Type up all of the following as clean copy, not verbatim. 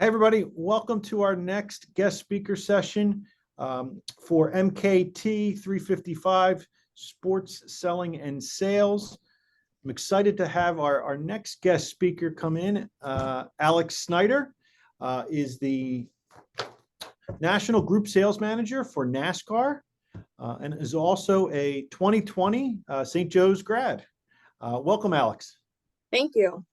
Hey, everybody, welcome to our next guest speaker session for MKT 355, Sports Selling and Sales. I'm excited to have our next guest speaker come in. Alex Snyder is the National Group Sales Manager for NASCAR and is also a 2020 St. Joe's grad. Welcome, Alex. Thank you.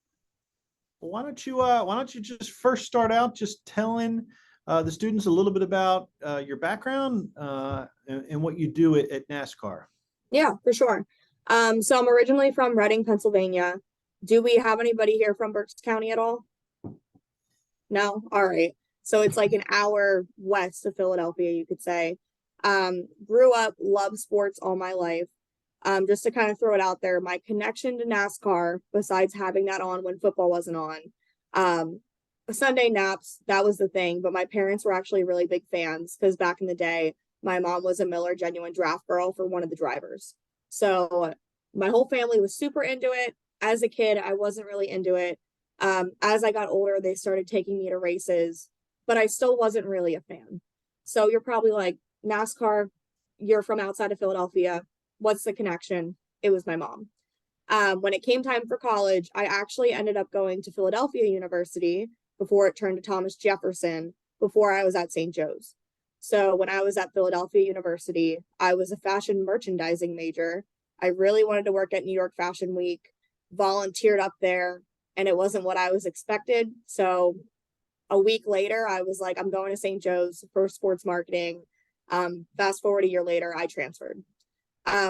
Why don't you just first start out just telling the students a little bit about your background and what you do at NASCAR? Yeah, for sure. So I'm originally from Reading, Pennsylvania. Do we have anybody here from Berks County at all? No? All right. So it's like an hour west of Philadelphia, you could say. Grew up, loved sports all my life. Just to kind of throw it out there, my connection to NASCAR, besides having that on when football wasn't on, Sunday naps, that was the thing. But my parents were actually really big fans because back in the day, my mom was a Miller Genuine Draft girl for one of the drivers. So my whole family was super into it. As a kid, I wasn't really into it. As I got older, they started taking me to races, but I still wasn't really a fan. So you're probably like, NASCAR, you're from outside of Philadelphia. What's the connection? It was my mom. When it came time for college, I actually ended up going to Philadelphia University before it turned to Thomas Jefferson, before I was at St. Joe's. So when I was at Philadelphia University, I was a fashion merchandising major. I really wanted to work at New York Fashion Week, volunteered up there, and it wasn't what I was expected. So a week later, I was like, I'm going to St. Joe's for sports marketing. Fast forward a year later, I transferred.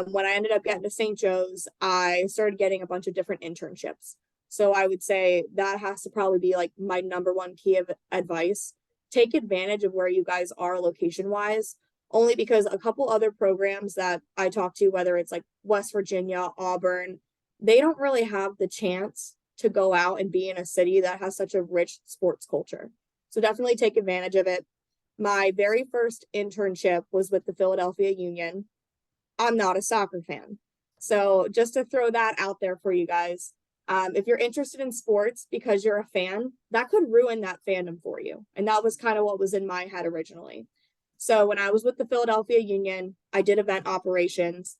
When I ended up getting to St. Joe's, I started getting a bunch of different internships. So I would say that has to probably be like my number one key of advice. Take advantage of where you guys are location wise, only because a couple other programs that I talk to, whether it's like West Virginia, Auburn, they don't really have the chance to go out and be in a city that has such a rich sports culture. So definitely take advantage of it. My very first internship was with the Philadelphia Union. I'm not a soccer fan. So just to throw that out there for you guys, if you're interested in sports because you're a fan, that could ruin that fandom for you. And that was kind of what was in my head originally. So when I was with the Philadelphia Union, I did event operations,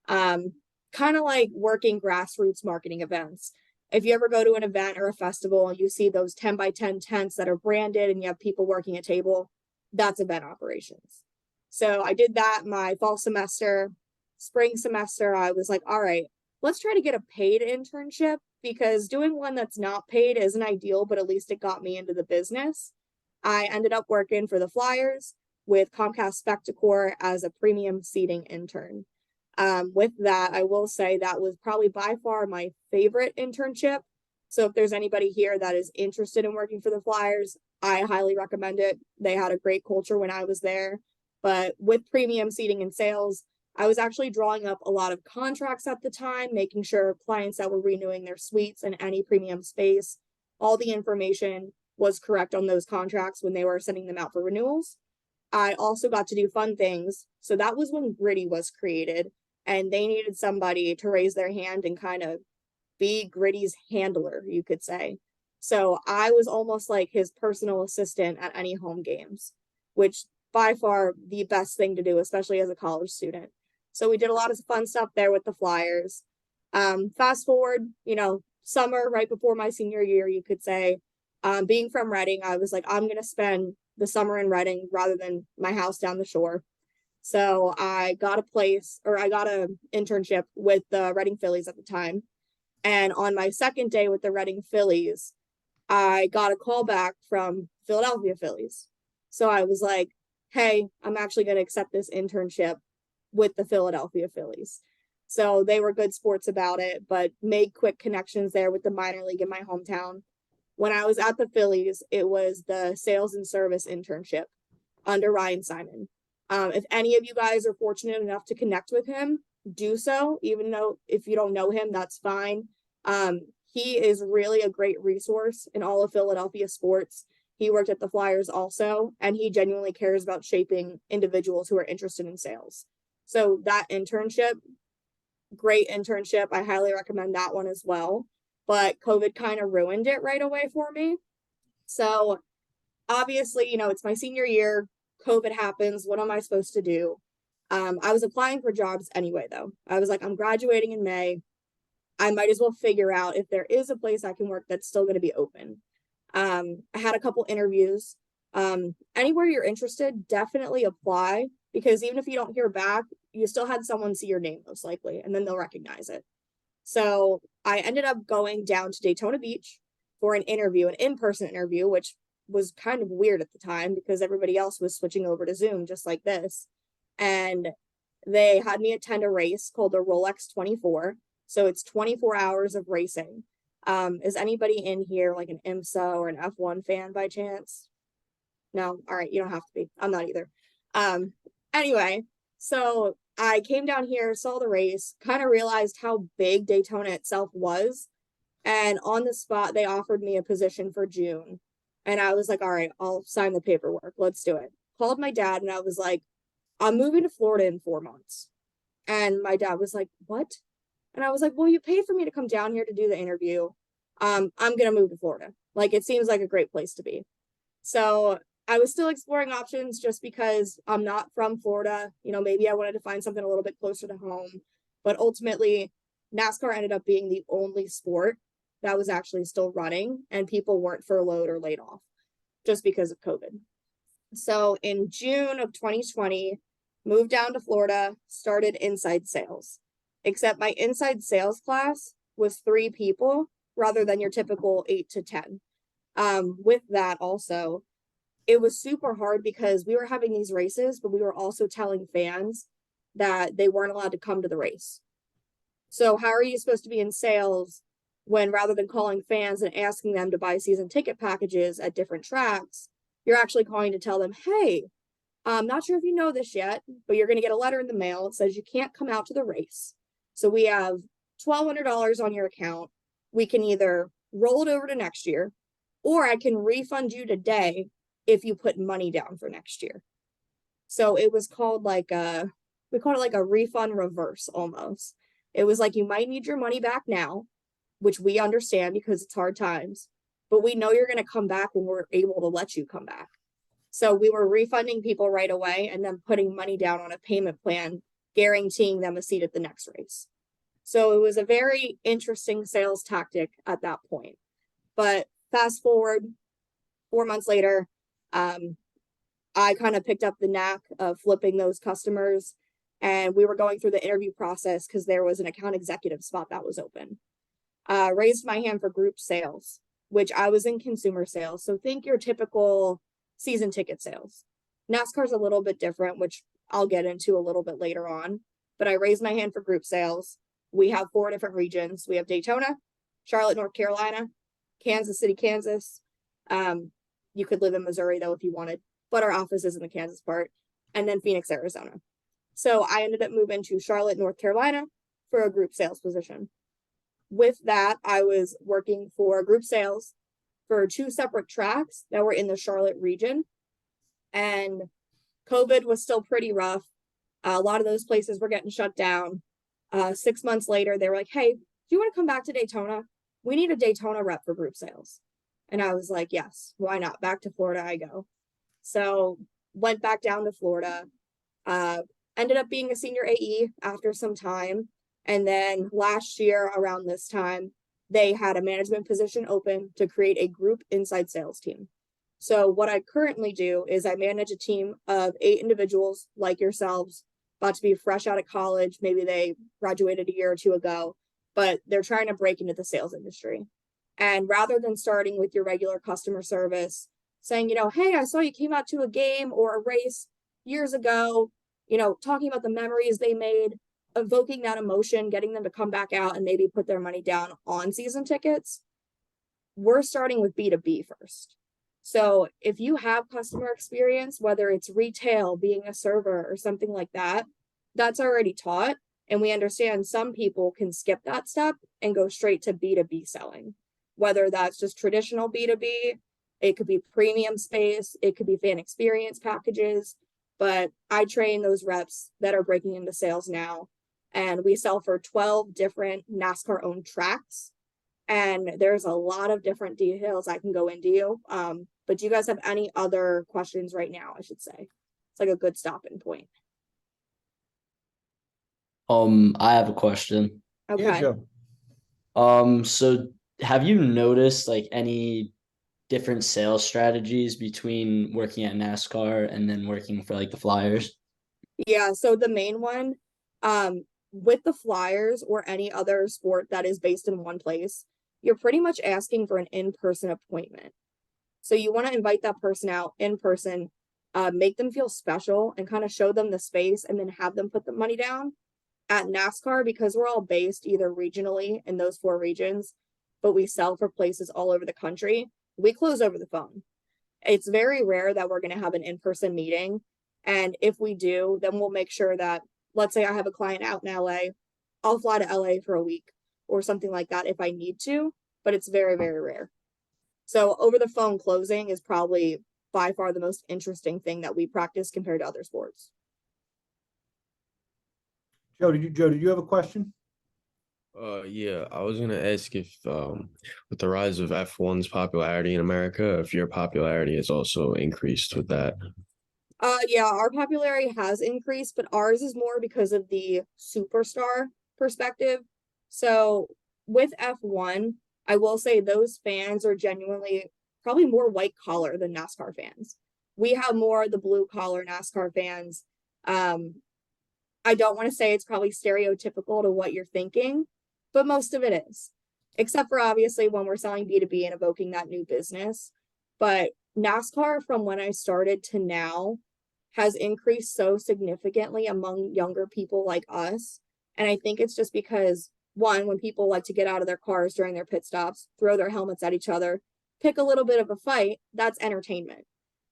kind of like working grassroots marketing events. If you ever go to an event or a festival and you see those 10 by 10 tents that are branded and you have people working a table, that's event operations. So I did that my fall semester. Spring semester, I was like, all right, let's try to get a paid internship because doing one that's not paid isn't ideal, but at least it got me into the business. I ended up working for the Flyers with Comcast Spectacor as a premium seating intern. With that, I will say that was probably by far my favorite internship. So if there's anybody here that is interested in working for the Flyers, I highly recommend it. They had a great culture when I was there. But with premium seating and sales, I was actually drawing up a lot of contracts at the time, making sure clients that were renewing their suites and any premium space, all the information was correct on those contracts when they were sending them out for renewals. I also got to do fun things. So that was when Gritty was created, and they needed somebody to raise their hand and kind of be Gritty's handler, you could say. So I was almost like his personal assistant at any home games, which by far the best thing to do, especially as a college student. So we did a lot of fun stuff there with the Flyers. Fast forward, summer right before my senior year, you could say, being from Reading, I was like, I'm going to spend the summer in Reading rather than my house down the shore. So I got an internship with the Reading Phillies at the time. And on my second day with the Reading Phillies, I got a call back from Philadelphia Phillies. So I was like, hey, I'm actually going to accept this internship with the Philadelphia Phillies. So they were good sports about it, but made quick connections there with the minor league in my hometown. When I was at the Phillies, it was the sales and service internship under Ryan Simon. If any of you guys are fortunate enough to connect with him, do so, even though if you don't know him, that's fine. He is really a great resource in all of Philadelphia sports. He worked at the Flyers also, and he genuinely cares about shaping individuals who are interested in sales. So that internship, great internship. I highly recommend that one as well. But COVID kind of ruined it right away for me. So obviously, it's my senior year, COVID happens. What am I supposed to do? I was applying for jobs anyway, though. I was like, I'm graduating in May. I might as well figure out if there is a place I can work that's still going to be open. I had a couple interviews. Anywhere you're interested, definitely apply, because even if you don't hear back, you still had someone see your name most likely, and then they'll recognize it. So I ended up going down to Daytona Beach for an interview, an in-person interview, which was kind of weird at the time because everybody else was switching over to Zoom just like this. And they had me attend a race called the Rolex 24. So it's 24 hours of racing. Is anybody in here like an IMSA or an F1 fan by chance? No? All right, you don't have to be. I'm not either. Anyway, so I came down here, saw the race, kind of realized how big Daytona itself was. And on the spot, they offered me a position for June. And I was like, all right, I'll sign the paperwork. Let's do it. Called my dad and I was like, I'm moving to Florida in 4 months. And my dad was like, what? And I was like, well, you paid for me to come down here to do the interview. I'm going to move to Florida. Like, it seems like a great place to be. So I was still exploring options just because I'm not from Florida. Maybe I wanted to find something a little bit closer to home. But ultimately, NASCAR ended up being the only sport that was actually still running and people weren't furloughed or laid off just because of COVID. So in June of 2020, moved down to Florida, started inside sales. Except my inside sales class was 3 people rather than your typical 8 to 10. With that also, it was super hard because we were having these races, but we were also telling fans that they weren't allowed to come to the race. So how are you supposed to be in sales when rather than calling fans and asking them to buy season ticket packages at different tracks, you're actually calling to tell them, hey, I'm not sure if you know this yet, but you're going to get a letter in the mail that says you can't come out to the race. So we have $1,200 on your account. We can either roll it over to next year, or I can refund you today if you put money down for next year. So it was called we called it like a refund reverse almost. It was like, you might need your money back now, which we understand because it's hard times, but we know you're going to come back when we're able to let you come back. So we were refunding people right away and then putting money down on a payment plan, guaranteeing them a seat at the next race. So it was a very interesting sales tactic at that point. But fast forward 4 months later, I kind of picked up the knack of flipping those customers, and we were going through the interview process because there was an account executive spot that was open. Raised my hand for group sales, which I was in consumer sales. So think your typical season ticket sales. NASCAR's a little bit different, which I'll get into a little bit later on, but I raised my hand for group sales. We have 4 different regions. We have Daytona, Charlotte, North Carolina, Kansas City, Kansas. You could live in Missouri though if you wanted, but our office is in the Kansas part, and then Phoenix, Arizona. So I ended up moving to Charlotte, North Carolina for a group sales position. With that, I was working for group sales for 2 separate tracks that were in the Charlotte region. And COVID was still pretty rough. A lot of those places were getting shut down. 6 months later, they were like, hey, do you want to come back to Daytona? We need a Daytona rep for group sales. And I was like, yes, why not? Back to Florida I go. So went back down to Florida, ended up being a senior AE after some time. And then last year around this time, they had a management position open to create a group inside sales team. So what I currently do is I manage a team of 8 individuals like yourselves, about to be fresh out of college. Maybe they graduated a year or 2 ago, but they're trying to break into the sales industry. And rather than starting with your regular customer service, saying, hey, I saw you came out to a game or a race years ago, talking about the memories they made, evoking that emotion, getting them to come back out and maybe put their money down on season tickets, we're starting with B2B first. So if you have customer experience, whether it's retail, being a server or something like that, that's already taught. And we understand some people can skip that step and go straight to B2B selling, whether that's just traditional B2B, it could be premium space, it could be fan experience packages. But I train those reps that are breaking into sales now. And we sell for 12 different NASCAR owned tracks. And there's a lot of different details I can go into you. But do you guys have any other questions right now, I should say? It's like a good stopping point. I have a question. Yeah, Okay. Joe. So have you noticed like any different sales strategies between working at NASCAR and then working for like the Flyers? Yeah, so the main one, with the Flyers or any other sport that is based in one place, you're pretty much asking for an in-person appointment. So you want to invite that person out in person, make them feel special and kind of show them the space and then have them put the money down. At NASCAR, because we're all based either regionally in those 4 regions, but we sell for places all over the country, we close over the phone. It's very rare that we're going to have an in-person meeting. And if we do, then we'll make sure that, let's say I have a client out in LA, I'll fly to LA for a week or something like that if I need to, but it's very, very rare. So over the phone closing is probably by far the most interesting thing that we practice compared to other sports. Joe, did you have a question? Yeah, I was gonna ask if with the rise of F1's popularity in America, if your popularity has also increased with that. Yeah, our popularity has increased, but ours is more because of the superstar perspective. So with F1, I will say those fans are genuinely probably more white collar than NASCAR fans. We have more of the blue collar NASCAR fans. I don't want to say it's probably stereotypical to what you're thinking, but most of it is, except for obviously when we're selling B2B and evoking that new business. But NASCAR, from when I started to now, has increased so significantly among younger people like us. And I think it's just because, one, when people like to get out of their cars during their pit stops, throw their helmets at each other, pick a little bit of a fight, that's entertainment.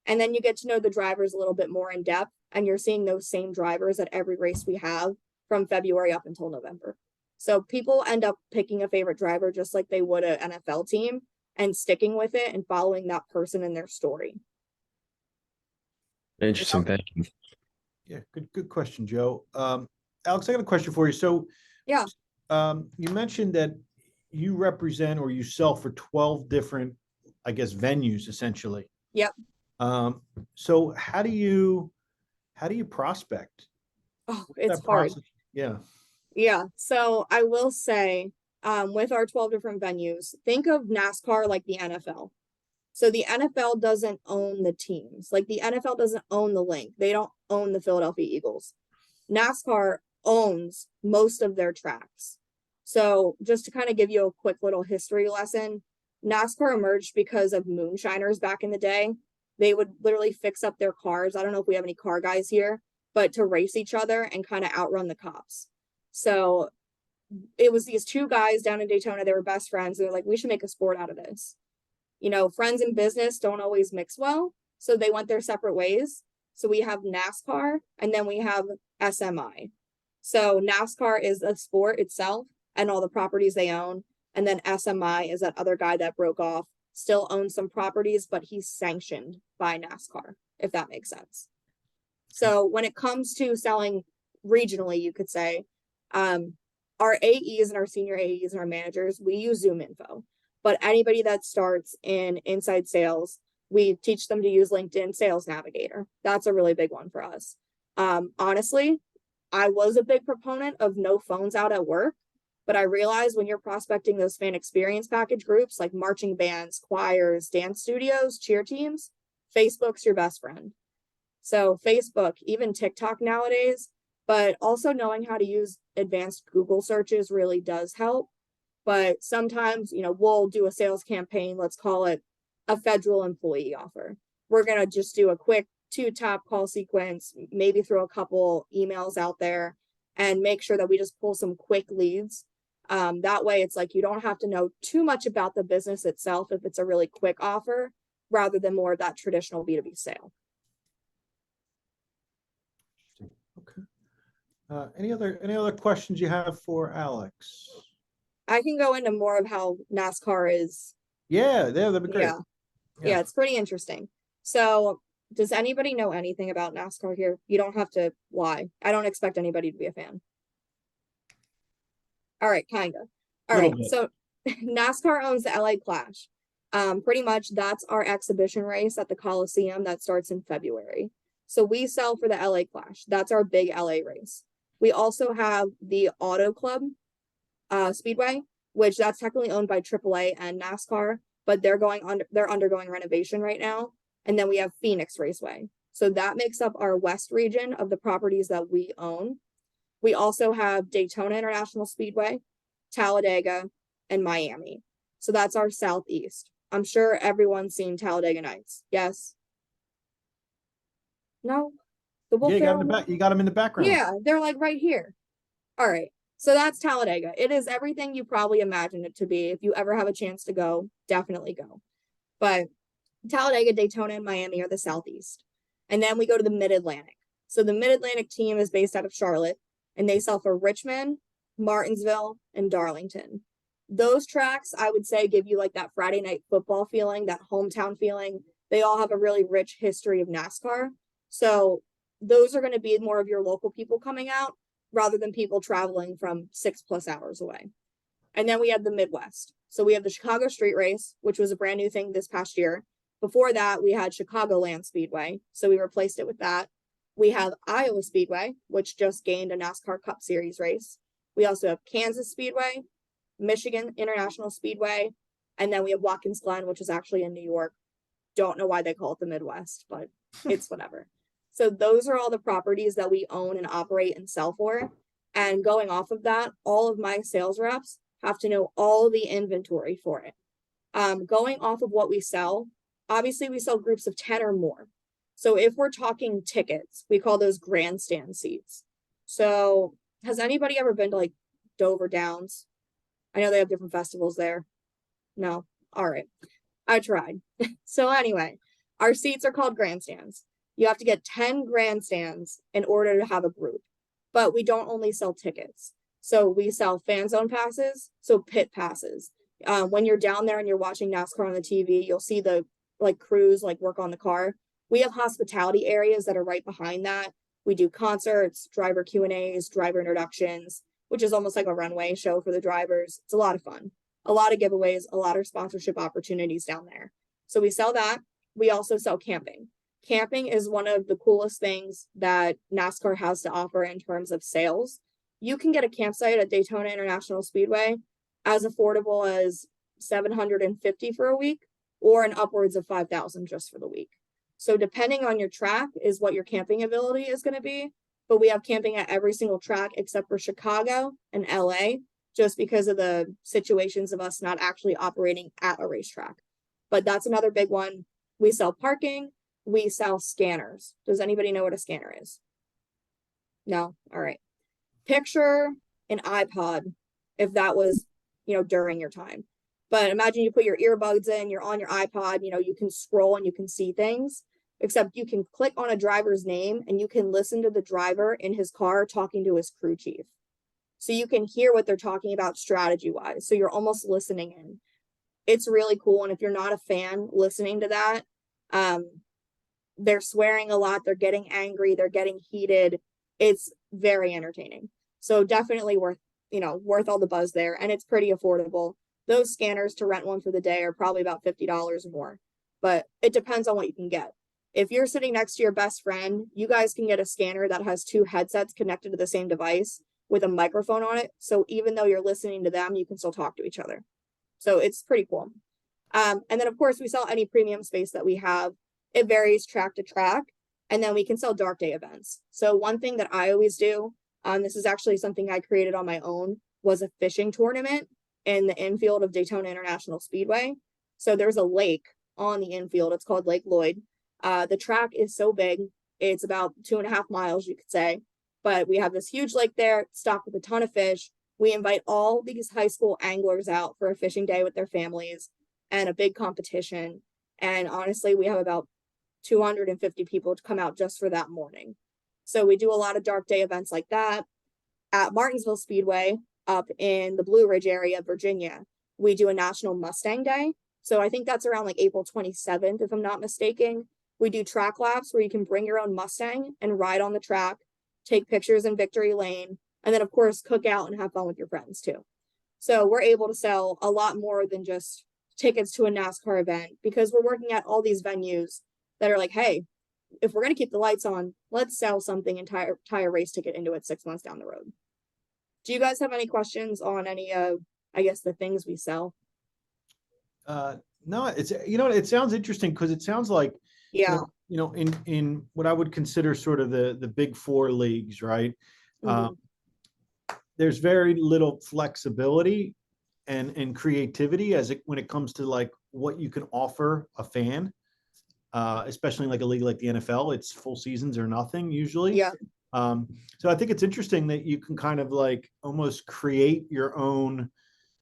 And then you get to know the drivers a little bit more in depth, and you're seeing those same drivers at every race we have from February up until November. So people end up picking a favorite driver just like they would an NFL team and sticking with it and following that person and their story. Interesting, thank you. Yeah, good question, Joe. Alex, I got a question for you. So Yeah. You mentioned that you represent or you sell for 12 different, I guess, venues essentially. Yep. So how do you prospect? Oh, What's it's that hard. process? Yeah. Yeah. So I will say, with our 12 different venues, think of NASCAR like the NFL. So the NFL doesn't own the teams. Like the NFL doesn't own the link. They don't own the Philadelphia Eagles. NASCAR owns most of their tracks. So just to kind of give you a quick little history lesson, NASCAR emerged because of moonshiners back in the day. They would literally fix up their cars. I don't know if we have any car guys here, but to race each other and kind of outrun the cops. So it was these 2 guys down in Daytona. They were best friends. They were like, we should make a sport out of this. You know, friends and business don't always mix well. So they went their separate ways. So we have NASCAR and then we have SMI. So NASCAR is a sport itself and all the properties they own. And then SMI is that other guy that broke off, still owns some properties, but he's sanctioned by NASCAR, if that makes sense. So when it comes to selling regionally, you could say, our AEs and our senior AEs and our managers, we use Zoom Info. But anybody that starts in inside sales, we teach them to use LinkedIn Sales Navigator. That's a really big one for us. Honestly, I was a big proponent of no phones out at work, but I realized when you're prospecting those fan experience package groups like marching bands, choirs, dance studios, cheer teams, Facebook's your best friend. So Facebook, even TikTok nowadays, but also knowing how to use advanced Google searches really does help. But sometimes, you know, we'll do a sales campaign, let's call it a federal employee offer. We're going to just do a quick 2-tap call sequence, maybe throw a couple emails out there and make sure that we just pull some quick leads. That way it's like you don't have to know too much about the business itself if it's a really quick offer, rather than more of that traditional B2B sale. Okay. Any other questions you have for Alex? I can go into more of how NASCAR is. Yeah, that'd be great. Yeah, it's pretty interesting. So does anybody know anything about NASCAR here? You don't have to lie. I don't expect anybody to be a fan. All right, kind of. All right, so NASCAR owns the LA Clash. Pretty much that's our exhibition race at the Coliseum that starts in February. So we sell for the LA Clash. That's our big LA race. We also have the Auto Club Speedway, which that's technically owned by AAA and NASCAR, but they're undergoing renovation right now. And then we have Phoenix Raceway. So that makes up our west region of the properties that we own. We also have Daytona International Speedway, Talladega, and Miami. So that's our southeast. I'm sure everyone's seen Talladega Nights. Yes? No? The Will Yeah, you got them in the Ferrell- back. You got them in the background. Yeah, they're like right here. All right. So that's Talladega. It is everything you probably imagined it to be. If you ever have a chance to go, definitely go. But Talladega, Daytona, and Miami are the southeast. And then we go to the Mid-Atlantic. So the Mid-Atlantic team is based out of Charlotte, and they sell for Richmond, Martinsville, and Darlington. Those tracks, I would say, give you like that Friday night football feeling, that hometown feeling. They all have a really rich history of NASCAR. So those are going to be more of your local people coming out rather than people traveling from 6+ hours away. And then we have the Midwest. So we have the Chicago Street Race, which was a brand new thing this past year. Before that, we had Chicagoland Speedway. So we replaced it with that. We have Iowa Speedway, which just gained a NASCAR Cup Series race. We also have Kansas Speedway, Michigan International Speedway, and then we have Watkins Glen, which is actually in New York. Don't know why they call it the Midwest, but it's whatever. So those are all the properties that we own and operate and sell for. And going off of that, all of my sales reps have to know all the inventory for it. Going off of what we sell, obviously we sell groups of 10 or more. So if we're talking tickets, we call those grandstand seats. So has anybody ever been to like Dover Downs? I know they have different festivals there. No? All right. I tried. So anyway, our seats are called grandstands. You have to get 10 grandstands in order to have a group. But we don't only sell tickets. So we sell fan zone passes, so pit passes. When you're down there and you're watching NASCAR on the TV, you'll see the like crews like work on the car. We have hospitality areas that are right behind that. We do concerts, driver Q&As, driver introductions, which is almost like a runway show for the drivers. It's a lot of fun. A lot of giveaways, a lot of sponsorship opportunities down there. So we sell that. We also sell camping. Camping is one of the coolest things that NASCAR has to offer in terms of sales. You can get a campsite at Daytona International Speedway as affordable as $750 for a week or an upwards of $5,000 just for the week. So depending on your track is what your camping ability is going to be. But we have camping at every single track except for Chicago and LA, just because of the situations of us not actually operating at a racetrack. But that's another big one. We sell parking. We sell scanners. Does anybody know what a scanner is? No? All right. Picture an iPod if that was, during your time. But imagine you put your earbuds in, you're on your iPod, you can scroll and you can see things, except you can click on a driver's name and you can listen to the driver in his car talking to his crew chief. So you can hear what they're talking about strategy-wise. So you're almost listening in. It's really cool. And if you're not a fan listening to that, they're swearing a lot. They're getting angry. They're getting heated. It's very entertaining. So definitely worth all the buzz there. And it's pretty affordable. Those scanners to rent one for the day are probably about $50 or more, but it depends on what you can get. If you're sitting next to your best friend, you guys can get a scanner that has 2 headsets connected to the same device with a microphone on it. So even though you're listening to them, you can still talk to each other. So it's pretty cool. And then of course we sell any premium space that we have. It varies track to track. And then we can sell dark day events. So one thing that I always do, this is actually something I created on my own, was a fishing tournament in the infield of Daytona International Speedway. So there's a lake on the infield. It's called Lake Lloyd. The track is so big. It's about 2.5 miles, you could say. But we have this huge lake there, stocked with a ton of fish. We invite all these high school anglers out for a fishing day with their families and a big competition. And honestly, we have about 250 people to come out just for that morning. So we do a lot of dark day events like that. At Martinsville Speedway up in the Blue Ridge area of Virginia, we do a National Mustang Day. So I think that's around like April 27th, if I'm not mistaken. We do track laps where you can bring your own Mustang and ride on the track, take pictures in Victory Lane, and then of course cook out and have fun with your friends too. So we're able to sell a lot more than just tickets to a NASCAR event because we're working at all these venues that are like, hey, if we're going to keep the lights on, let's sell something and tie a race ticket into it 6 months down the road. Do you guys have any questions on any of, I guess, the things we sell? No, it's, it sounds interesting because it sounds like, Yeah. in what I would consider sort of the big four leagues, right? Mhm. There's very little flexibility and creativity when it comes to like what you can offer a fan, especially like a league like the NFL. It's full seasons or nothing usually. Yeah. So I think it's interesting that you can kind of like almost create your own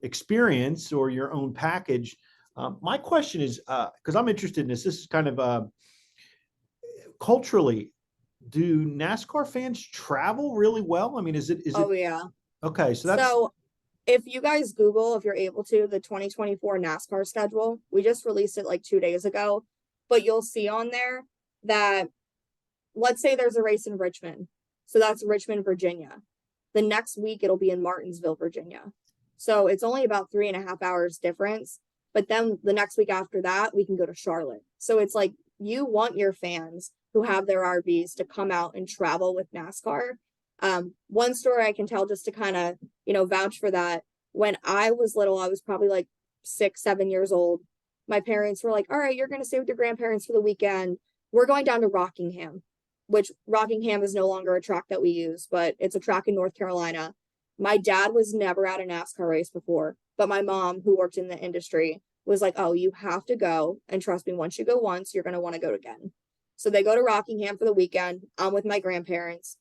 experience or your own package. My question is, because I'm interested in this is kind of culturally, do NASCAR fans travel really well? I mean, is it Oh, yeah. okay? So that's So if you guys Google, if you're able to, the 2024 NASCAR schedule, we just released it like 2 days ago, but you'll see on there that, let's say there's a race in Richmond. So that's Richmond, Virginia. The next week it'll be in Martinsville, Virginia. So it's only about 3.5 hours difference. But then the next week after that, we can go to Charlotte. So it's like you want your fans who have their RVs to come out and travel with NASCAR. One story I can tell just to kind of, vouch for that. When I was little, I was probably like 6, 7 years old. My parents were like, all right, you're going to stay with your grandparents for the weekend. We're going down to Rockingham, which Rockingham is no longer a track that we use, but it's a track in North Carolina. My dad was never at a NASCAR race before, but my mom, who worked in the industry, was like, oh, you have to go. And trust me, once you go once, you're going to want to go again. So they go to Rockingham for the weekend. I'm with my grandparents.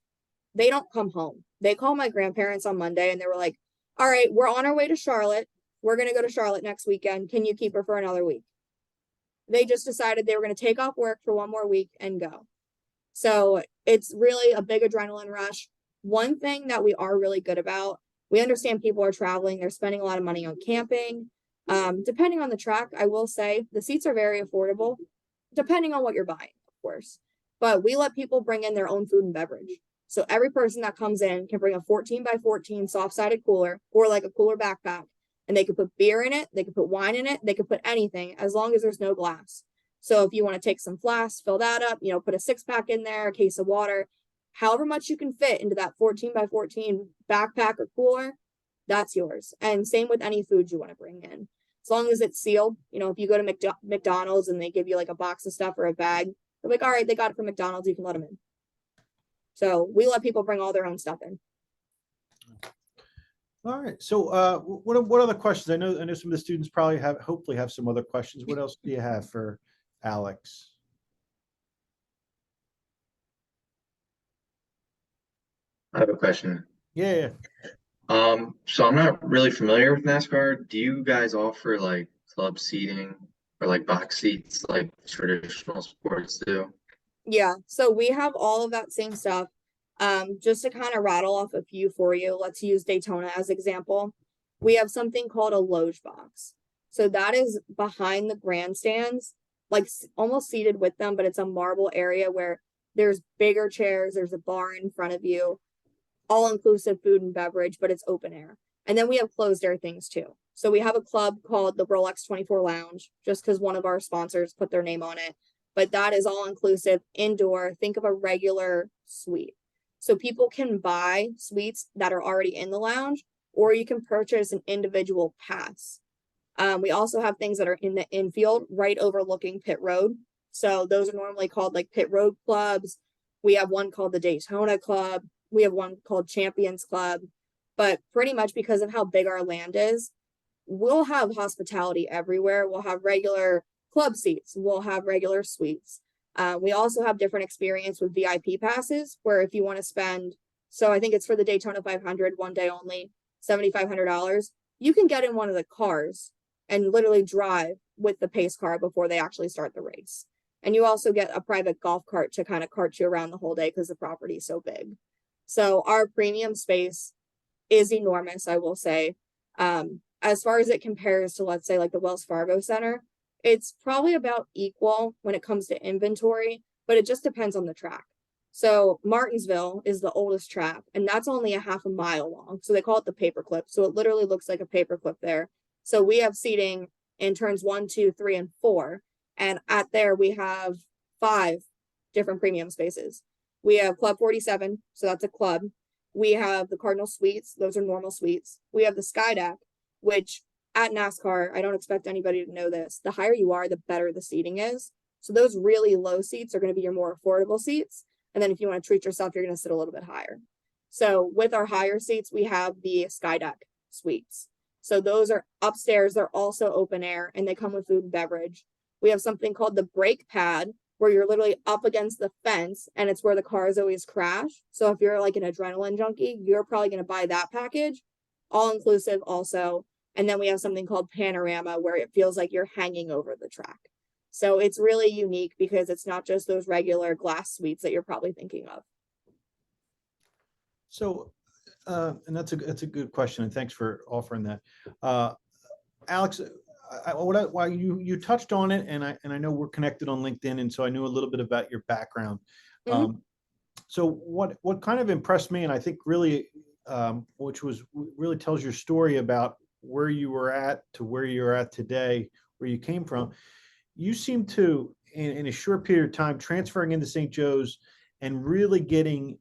They don't come home. They call my grandparents on Monday and they were like, all right, we're on our way to Charlotte. We're going to go to Charlotte next weekend. Can you keep her for another week? They just decided they were going to take off work for one more week and go. So it's really a big adrenaline rush. One thing that we are really good about, we understand people are traveling, they're spending a lot of money on camping. Depending on the track, I will say the seats are very affordable, depending on what you're buying, of course. But we let people bring in their own food and beverage. So every person that comes in can bring a 14x14 soft-sided cooler or like a cooler backpack, and they could put beer in it, they could put wine in it, they could put anything as long as there's no glass. So if you want to take some flasks, fill that up, put a 6-pack in there, a case of water, however much you can fit into that 14x14 backpack or cooler, that's yours. And same with any food you want to bring in. As long as it's sealed, if you go to McDonald's and they give you like a box of stuff or a bag, they're like, all right, they got it from McDonald's, you can let them in. So we let people bring all their own stuff in. all right. So what other questions? I know some of the students probably hopefully have some other questions. What else do you have for Alex? I have a question. Yeah. So I'm not really familiar with NASCAR. Do you guys offer like club seating or like box seats like traditional sports do? Yeah, so we have all of that same stuff. Just to kind of rattle off a few for you, let's use Daytona as example. We have something called a loge box. So that is behind the grandstands, like almost seated with them, but it's a marble area where there's bigger chairs, there's a bar in front of you, all inclusive food and beverage, but it's open air. And then we have closed air things too. So we have a club called the Rolex 24 Lounge, just because one of our sponsors put their name on it. But that is all inclusive indoor. Think of a regular suite. So people can buy suites that are already in the lounge, or you can purchase an individual pass. We also have things that are in the infield, right overlooking pit road. So those are normally called like pit road clubs. We have one called the Daytona Club. We have one called Champions Club. But pretty much because of how big our land is, we'll have hospitality everywhere. We'll have regular club seats. We'll have regular suites. We also have different experience with VIP passes, where if you want to spend, so I think it's for the Daytona 500 one day only, $7,500, you can get in one of the cars and literally drive with the pace car before they actually start the race. And you also get a private golf cart to kind of cart you around the whole day because the property is so big. So our premium space is enormous, I will say. As far as it compares to, let's say, like the Wells Fargo Center, it's probably about equal when it comes to inventory, but it just depends on the track. So Martinsville is the oldest track, and that's only a half a mile long. So they call it the paperclip. So it literally looks like a paperclip there. So we have seating in turns 1, 2, 3, and 4. And at there we have 5 different premium spaces. We have Club 47, so that's a club. We have the Cardinal Suites, those are normal suites. We have the Sky Deck, which at NASCAR, I don't expect anybody to know this. The higher you are, the better the seating is. So those really low seats are going to be your more affordable seats. And then if you want to treat yourself, you're going to sit a little bit higher. So with our higher seats, we have the Sky Deck suites. So those are upstairs. They're also open air and they come with food and beverage. We have something called the brake pad, where you're literally up against the fence and it's where the cars always crash. So if you're like an adrenaline junkie, you're probably going to buy that package, all inclusive also. And then we have something called panorama, where it feels like you're hanging over the track. So it's really unique because it's not just those regular glass suites that you're probably thinking of. So, and that's a good question, and thanks for offering that. Alex, while you touched on it, and I know we're connected on LinkedIn, and so I knew a little bit about your background. Mhm. So what kind of impressed me, and I think really, which was really tells your story about where you were at to where you're at today, where you came from. You seem to, in a short period of time, transferring into St. Joe's and really getting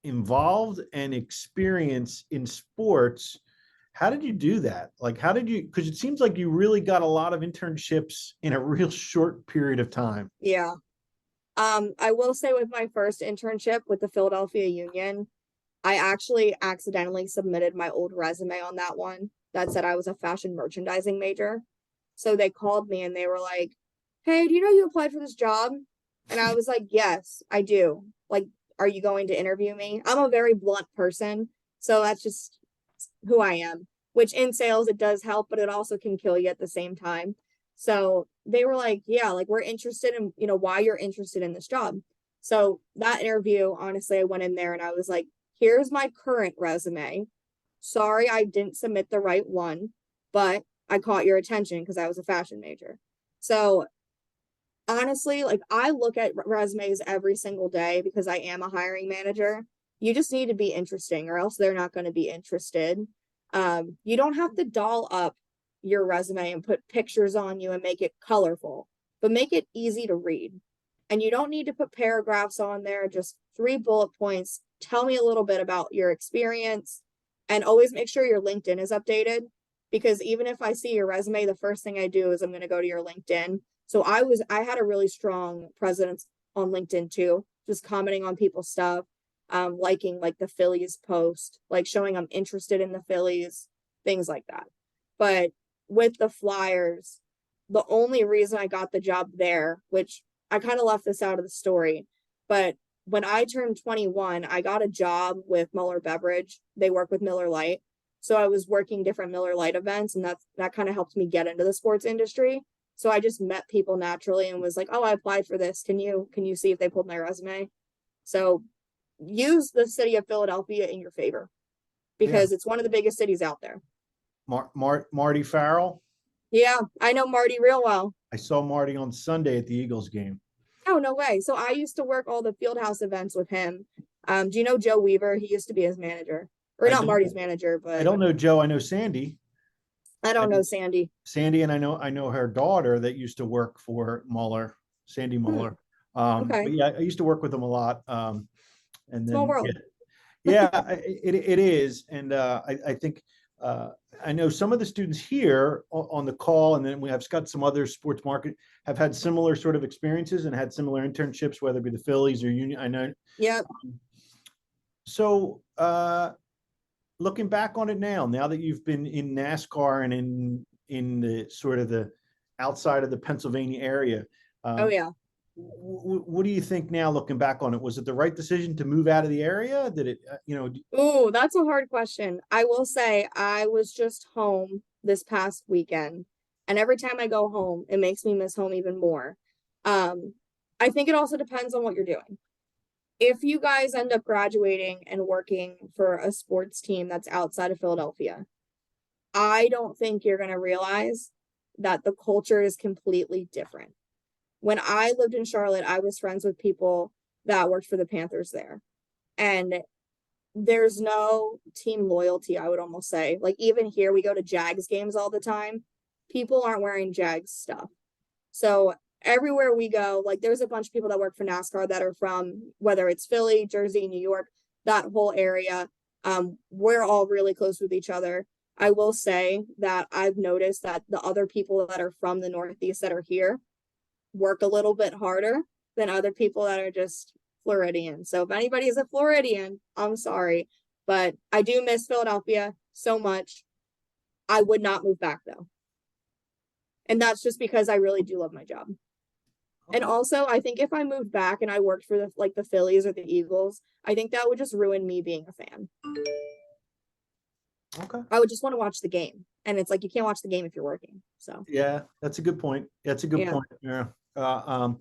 involved and experience in sports. How did you do that? Like, how did you, because it seems like you really got a lot of internships in a real short period of time. Yeah. I will say with my first internship with the Philadelphia Union, I actually accidentally submitted my old resume on that one that said I was a fashion merchandising major. So they called me and they were like, "Hey, do you know you applied for this job?" And I was like, "Yes, I do. Like, are you going to interview me?" I'm a very blunt person. So that's just who I am, which in sales, it does help, but it also can kill you at the same time. So they were like, "Yeah, like we're interested in, why you're interested in this job." So that interview, honestly, I went in there and I was like, "Here's my current resume. Sorry, I didn't submit the right one, but I caught your attention because I was a fashion major." So honestly, like I look at resumes every single day because I am a hiring manager. You just need to be interesting or else they're not going to be interested. You don't have to doll up your resume and put pictures on you and make it colorful, but make it easy to read. And you don't need to put paragraphs on there, just 3 bullet points. Tell me a little bit about your experience and always make sure your LinkedIn is updated, because even if I see your resume, the first thing I do is I'm going to go to your LinkedIn. So I had a really strong presence on LinkedIn too, just commenting on people's stuff, liking like the Phillies post, like showing I'm interested in the Phillies, things like that. But with the Flyers, the only reason I got the job there, which I kind of left this out of the story, but when I turned 21, I got a job with Muller Beverage. They work with Miller Lite. So I was working different Miller Lite events, and that kind of helped me get into the sports industry. So I just met people naturally and was like, "Oh, I applied for this. Can you see if they pulled my resume?" So use the city of Philadelphia in your favor because it's one of the biggest cities out there. Marty Farrell. Yeah, I know Marty real well. I saw Marty on Sunday at the Eagles game. Oh, no way. So I used to work all the Fieldhouse events with him. Do you know Joe Weaver? He used to be his manager. Or not Marty's manager, but I don't know Joe. I know Sandy. I don't know Sandy. Sandy, and I know her daughter that used to work for Muller, Sandy Muller. Okay. But yeah, I used to work with them a lot. And then Small world. it is. And I think I know some of the students here on the call, and then we have got some other sports market have had similar sort of experiences and had similar internships, whether it be the Phillies or Union. I know. Yep. So looking back on it now that you've been in NASCAR and in the sort of the outside of the Pennsylvania area. Oh yeah. What do you think now looking back on it? Was it the right decision to move out of the area? Did it, Oh, that's a hard question. I will say I was just home this past weekend, and every time I go home, it makes me miss home even more. I think it also depends on what you're doing. If you guys end up graduating and working for a sports team that's outside of Philadelphia, I don't think you're going to realize that the culture is completely different. When I lived in Charlotte, I was friends with people that worked for the Panthers there. And there's no team loyalty, I would almost say. Like, even here, we go to Jags games all the time. People aren't wearing Jags stuff. So everywhere we go, like, there's a bunch of people that work for NASCAR that are from, whether it's Philly, Jersey, New York, that whole area. We're all really close with each other. I will say that I've noticed that the other people that are from the Northeast that are here work a little bit harder than other people that are just Floridian. So if anybody is a Floridian, I'm sorry, but I do miss Philadelphia so much. I would not move back though. And that's just because I really do love my job. And also, I think if I moved back and I worked for the Phillies or the Eagles, I think that would just ruin me being a fan. Okay. I would just want to watch the game. And it's like, you can't watch the game if you're working. So Yeah, that's a good point. That's a good Yeah. point. Yeah.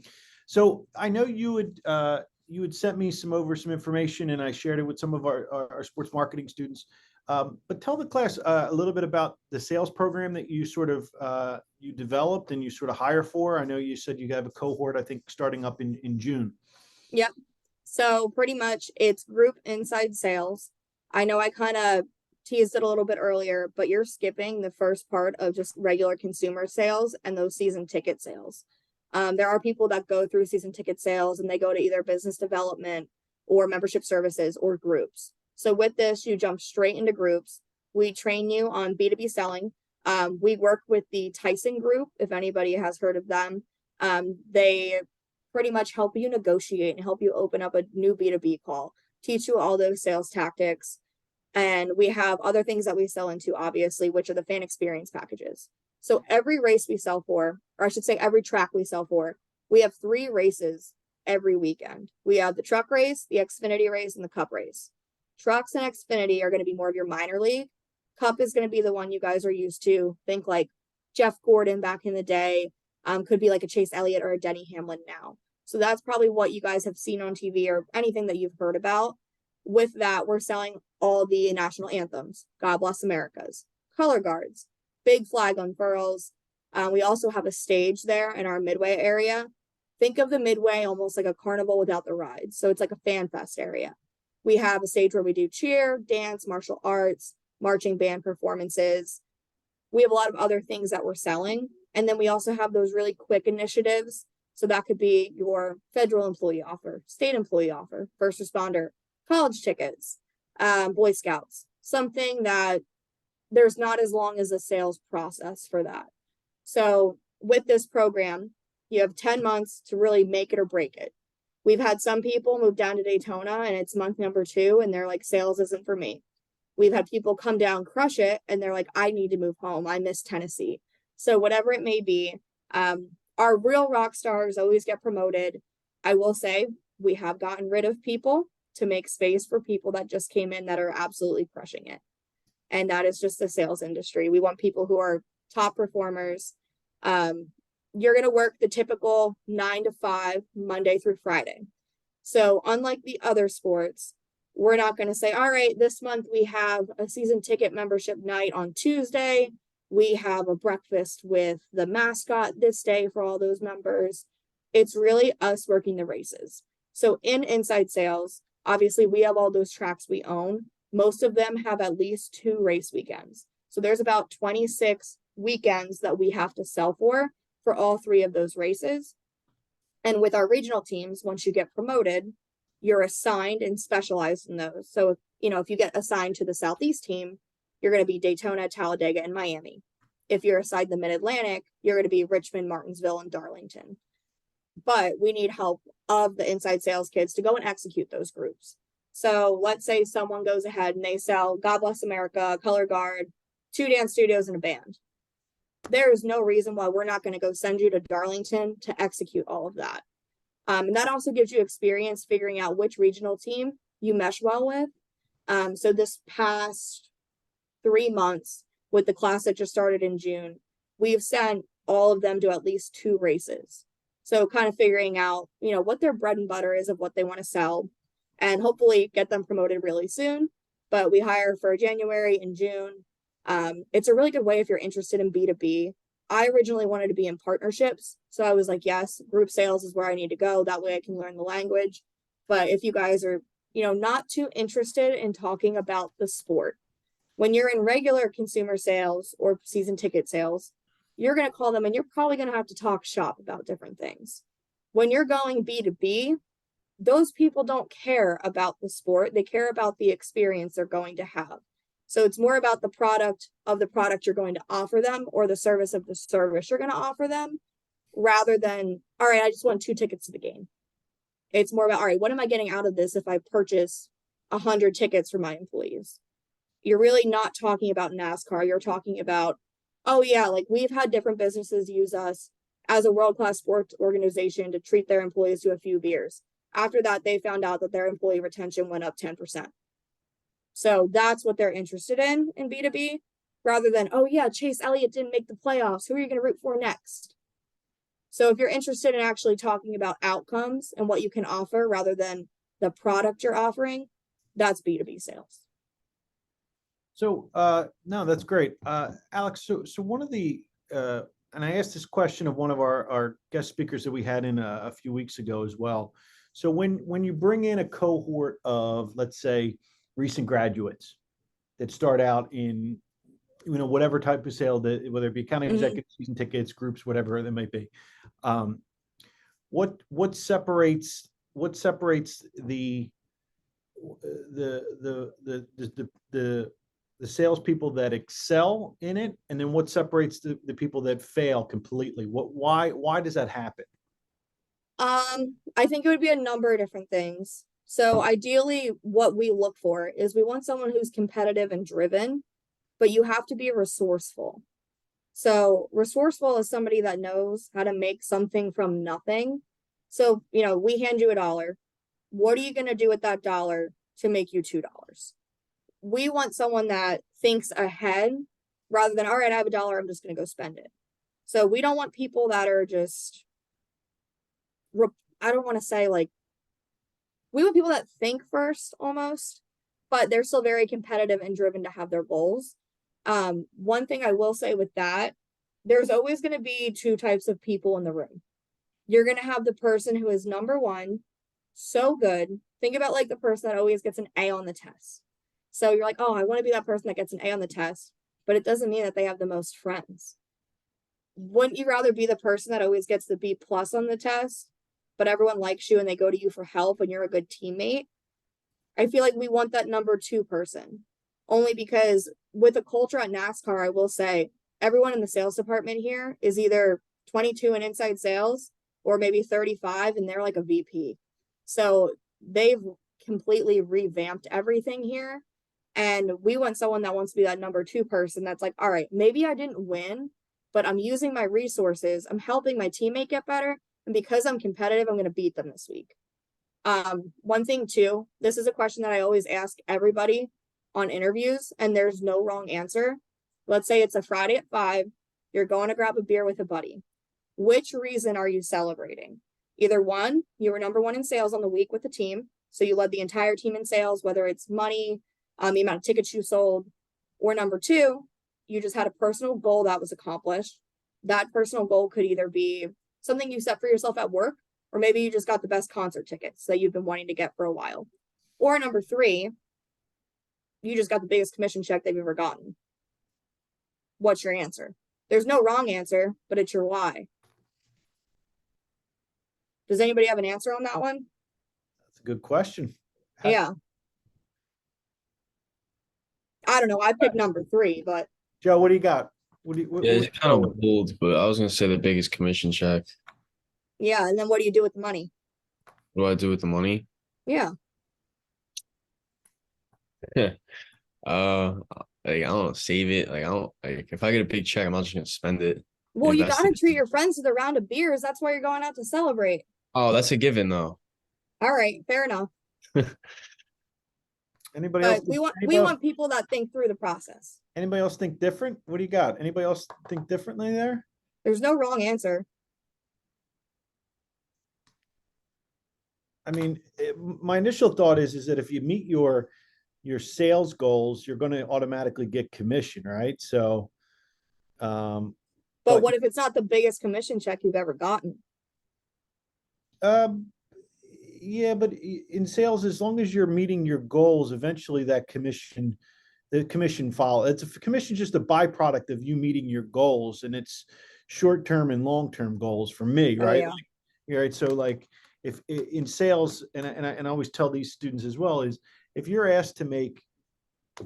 So I know you had sent me some information and I shared it with some of our sports marketing students. But tell the class a little bit about the sales program that you sort of you developed and you sort of hire for. I know you said you have a cohort, I think, starting up in June. Yep. So pretty much it's group inside sales. I know I kind of teased it a little bit earlier, but you're skipping the first part of just regular consumer sales and those season ticket sales. There are people that go through season ticket sales and they go to either business development or membership services or groups. So with this, you jump straight into groups. We train you on B2B selling. We work with the Tyson Group, if anybody has heard of them. They pretty much help you negotiate and help you open up a new B2B call, teach you all those sales tactics. And we have other things that we sell into, obviously, which are the fan experience packages. So every race we sell for, or I should say every track we sell for, we have 3 races every weekend. We have the truck race, the Xfinity race, and the Cup race. Trucks and Xfinity are going to be more of your minor league. Cup is going to be the one you guys are used to. Think like Jeff Gordon back in the day. Could be like a Chase Elliott or a Denny Hamlin now. So that's probably what you guys have seen on TV or anything that you've heard about. With that, we're selling all the national anthems, God Bless America's, color guards, big flag unfurls. We also have a stage there in our Midway area. Think of the Midway almost like a carnival without the rides. So it's like a fan fest area. We have a stage where we do cheer, dance, martial arts, marching band performances. We have a lot of other things that we're selling. And then we also have those really quick initiatives. So that could be your federal employee offer, state employee offer, first responder, college tickets, Boy Scouts, something that there's not as long as a sales process for that. So with this program, you have 10 months to really make it or break it. We've had some people move down to Daytona and it's month number 2 and they're like, sales isn't for me. We've had people come down, crush it, and they're like, I need to move home. I miss Tennessee. So whatever it may be, our real rock stars always get promoted. I will say we have gotten rid of people to make space for people that just came in that are absolutely crushing it. And that is just the sales industry. We want people who are top performers. You're going to work the typical 9 to 5, Monday through Friday. So unlike the other sports, we're not going to say, all right, this month we have a season ticket membership night on Tuesday. We have a breakfast with the mascot this day for all those members. It's really us working the races. So in inside sales, obviously we have all those tracks we own. Most of them have at least 2 race weekends. So there's about 26 weekends that we have to sell for all 3 of those races. And with our regional teams, once you get promoted, you're assigned and specialized in those. So, if you get assigned to the Southeast team, you're going to be Daytona, Talladega, and Miami. If you're assigned the Mid-Atlantic, you're going to be Richmond, Martinsville, and Darlington. But we need help of the inside sales kids to go and execute those groups. So let's say someone goes ahead and they sell God Bless America, Color Guard, 2 dance studios, and a band. There is no reason why we're not going to go send you to Darlington to execute all of that. And that also gives you experience figuring out which regional team you mesh well with. So this past 3 months with the class that just started in June, we've sent all of them to at least 2 races. So kind of figuring out, what their bread and butter is of what they want to sell and hopefully get them promoted really soon. But we hire for January and June. It's a really good way if you're interested in B2B. I originally wanted to be in partnerships. So I was like, yes, group sales is where I need to go. That way I can learn the language. But if you guys are, not too interested in talking about the sport, when you're in regular consumer sales or season ticket sales, you're going to call them and you're probably going to have to talk shop about different things. When you're going B2B, those people don't care about the sport. They care about the experience they're going to have. So it's more about the product you're going to offer them, or the service of the service you're going to offer them, rather than, all right, I just want 2 tickets to the game. It's more about, all right, what am I getting out of this if I purchase 100 tickets for my employees? You're really not talking about NASCAR. You're talking about, oh yeah, like we've had different businesses use us as a world-class sports organization to treat their employees to a few beers. After that, they found out that their employee retention went up 10%. So that's what they're interested in B2B, rather than, oh yeah, Chase Elliott didn't make the playoffs. Who are you going to root for next? So if you're interested in actually talking about outcomes and what you can offer rather than the product you're offering, that's B2B sales. So, no, that's great. Alex, so one of the, and I asked this question of one of our guest speakers that we had in a few weeks ago as well. So when you bring in a cohort of, let's say, recent graduates that start out in, whatever type of sale, that whether it be account executive, season tickets, groups, whatever they might be, what separates the salespeople that excel in it, and then what separates the people that fail completely? Why does that happen? I think it would be a number of different things. So ideally, what we look for is we want someone who's competitive and driven, but you have to be resourceful. So resourceful is somebody that knows how to make something from nothing. So, we hand you $1. What are you going to do with that $1 to make you $2? We want someone that thinks ahead rather than, all right, I have $1, I'm just going to go spend it. So we don't want people that are just, I don't want to say we want people that think first almost, but they're still very competitive and driven to have their goals. One thing I will say with that, there's always going to be 2 types of people in the room. You're going to have the person who is number one, so good. Think about the person that always gets an A on the test. So you're like, oh, I want to be that person that gets an A on the test, but it doesn't mean that they have the most friends. Wouldn't you rather be the person that always gets the B+ on the test, but everyone likes you and they go to you for help and you're a good teammate? I feel like we want that number 2 person, only because with a culture at NASCAR, I will say everyone in the sales department here is either 22 in inside sales or maybe 35 and they're like a VP. So they've completely revamped everything here. And we want someone that wants to be that number 2 person that's like, all right, maybe I didn't win, but I'm using my resources. I'm helping my teammate get better. And because I'm competitive, I'm going to beat them this week. One thing too, this is a question that I always ask everybody on interviews, and there's no wrong answer. Let's say it's a Friday at 5, you're going to grab a beer with a buddy. Which reason are you celebrating? Either 1, you were number 1 in sales on the week with the team, so you led the entire team in sales, whether it's money, the amount of tickets you sold, or number 2, you just had a personal goal that was accomplished. That personal goal could either be something you set for yourself at work, or maybe you just got the best concert tickets that you've been wanting to get for a while. Or number 3, you just got the biggest commission check they've ever gotten. What's your answer? There's no wrong answer, but it's your why. Does anybody have an answer on that one? That's a good question. Yeah. I don't know. I picked number 3, but Joe, what do you got? Yeah, it's kind of bold, but I was gonna say the biggest commission check. yeah. And then what do you do with the money? What do I do with the money? Yeah. I don't save it. I don't if I get a big check, I'm not just gonna spend it. Well, you Invest got to it. treat your friends with a round of beers. That's why you're going out to celebrate. Oh, that's a given though. All right. Fair enough. Anybody else? But we want people that think through the process. Anybody else think different? What do you got? Anybody else think differently there? There's no wrong answer. I mean, my initial thought is that if you meet your sales goals, you're going to automatically get commission, right? So, But But- what if it's not the biggest commission check you've ever gotten? Yeah, but in sales, as long as you're meeting your goals, eventually the commission follow. It's a commission, just a byproduct of you meeting your goals, and it's short-term and long-term goals for me, Oh, right? yeah. Right. So like if in sales, and I always tell these students as well, is if you're asked to make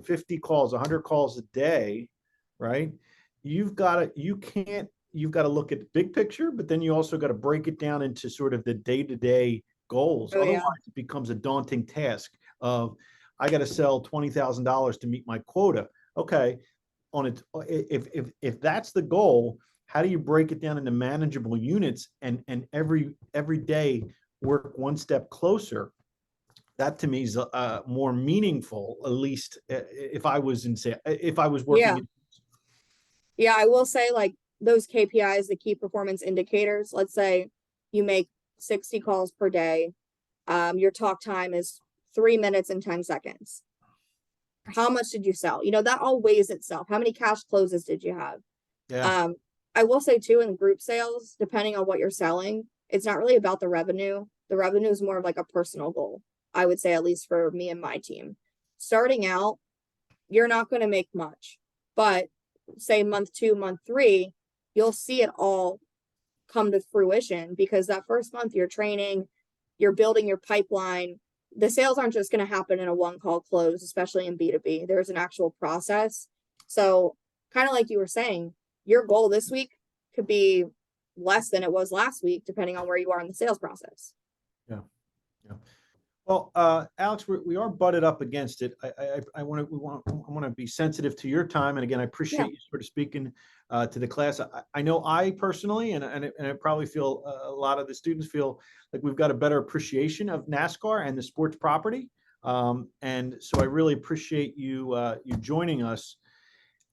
50 calls, 100 calls a day, right? You've got to look at the big picture, but then you also got to break it down into sort of the day-to-day goals. Oh, yeah. Otherwise, it becomes a daunting task of, I got to sell $20,000 to meet my quota. Okay, if that's the goal, how do you break it down into manageable units and every day work one step closer? That to me is more meaningful, at least if I was if I was working. Yeah. Yeah, I will say like those KPIs, the key performance indicators, let's say you make 60 calls per day. Your talk time is 3 minutes and 10 seconds. How much did you sell? You know, that all weighs itself. How many cash closes did you have? Yeah. I will say too, in group sales, depending on what you're selling, it's not really about the revenue. The revenue is more of like a personal goal, I would say, at least for me and my team. Starting out, you're not going to make much, but say month 2, month 3, you'll see it all come to fruition because that first month you're training, you're building your pipeline. The sales aren't just going to happen in a one call close, especially in B2B. There's an actual process. So, kind of like you were saying, your goal this week could be less than it was last week, depending on where you are in the sales process. Yeah. Well, Alex, we are butted up against it. I want to be sensitive to your time, and again, I appreciate you sort of speaking to the class. I know I personally, and I probably feel a lot of the students feel like we've got a better appreciation of NASCAR and the sports property, and so I really appreciate you joining us.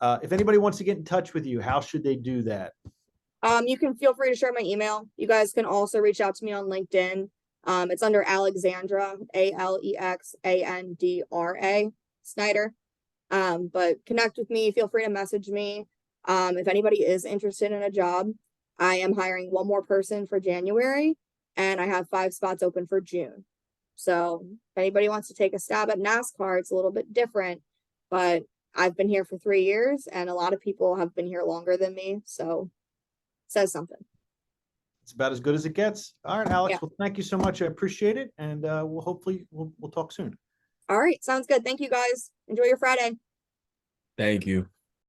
If anybody wants to get in touch with you, how should they do that? You can feel free to share my email. You guys can also reach out to me on LinkedIn. It's under Alexandra, Alexandra Snyder. But connect with me. Feel free to message me. If anybody is interested in a job, I am hiring one more person for January, and I have 5 spots open for June. So if anybody wants to take a stab at NASCAR, it's a little bit different, but I've been here for 3 years, and a lot of people have been here longer than me. So says something. It's about as good as it gets. All right, Alex. Yeah. Well, thank you so much. I appreciate it, and we'll talk soon. All right, sounds good. Thank you guys. Enjoy your Friday. Thank you.